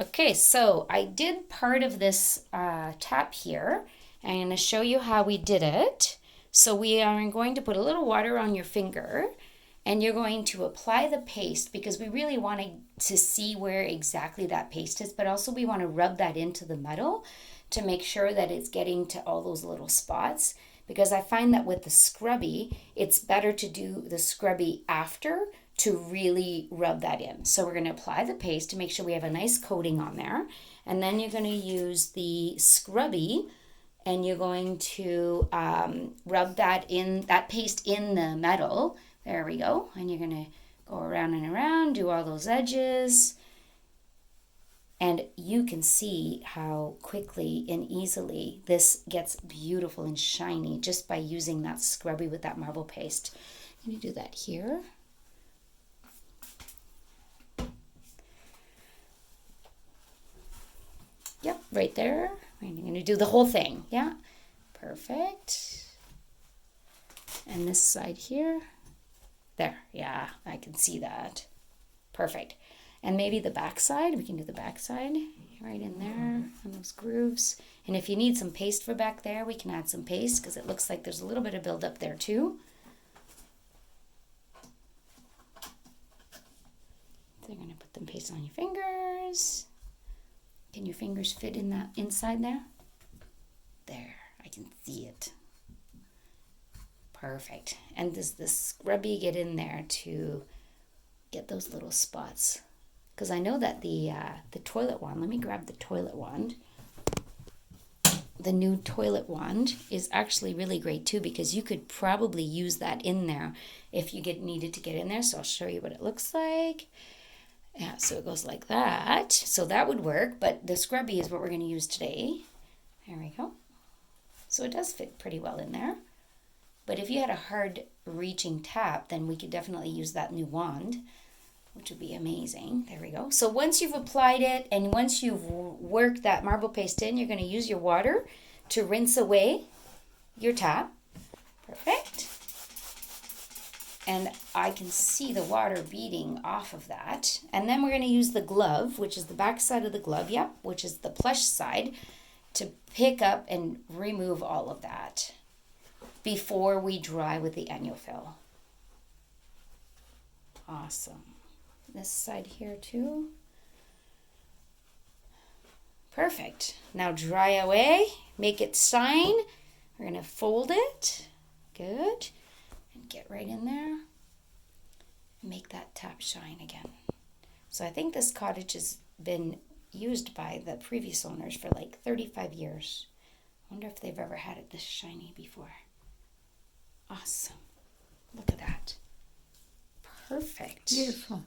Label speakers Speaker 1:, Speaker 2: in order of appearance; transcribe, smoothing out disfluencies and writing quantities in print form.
Speaker 1: Okay, so I did part of this tap here. I'm going to show you how we did it. So we are going to put a little water on your finger and you're going to apply the paste because we really want to see where exactly that paste is, but also we want to rub that into the metal to make sure that it's getting to all those little spots, because I find that with the scrubby, it's better to do the scrubby after to really rub that in. So we're going to apply the paste to make sure we have a nice coating on there. And then you're going to use the scrubby and you're going to rub that paste in the metal. There we go. And you're going to go around and around, do all those edges. And you can see how quickly and easily this gets beautiful and shiny just by using that scrubby with that marble paste. I'm going to do that here. Yep, right there. And you're going to do the whole thing. Yeah, perfect. And this side here. There, yeah, I can see that. Perfect. And maybe the back side, we can do the back side right in there on those grooves. And if you need some paste for back there, we can add some paste because it looks like there's a little bit of buildup there too. So you're going to put the paste on your fingers. Can your fingers fit in that inside there? There, I can see it. Perfect. And does the scrubby get in there to get those little spots? Because I know that the toilet wand, let me grab the toilet wand. The new toilet wand is actually really great too, because you could probably use that in there if you needed to get in there. So I'll show you what it looks like. Yeah, so it goes like that. So that would work, but the scrubby is what we're going to use today. There we go. So it does fit pretty well in there. But if you had a hard reaching tap, then we could definitely use that new wand, which would be amazing. There we go. So once you've applied it and once you've worked that marble paste in, you're going to use your water to rinse away your tap. Perfect. And I can see the water beading off of that. And then we're going to use the glove, which is the back side of the glove, yep, which is the plush side, to pick up and remove all of that before we dry with the ENJO fill. Awesome. This side here too. Perfect. Now dry away, make it shine. We're going to fold it. Good. And get right in there. Make that tap shine again. So I think this cottage has been used by the previous owners for like 35 years. I wonder if they've ever had it this shiny before. Awesome. Look at that. Perfect.
Speaker 2: Beautiful.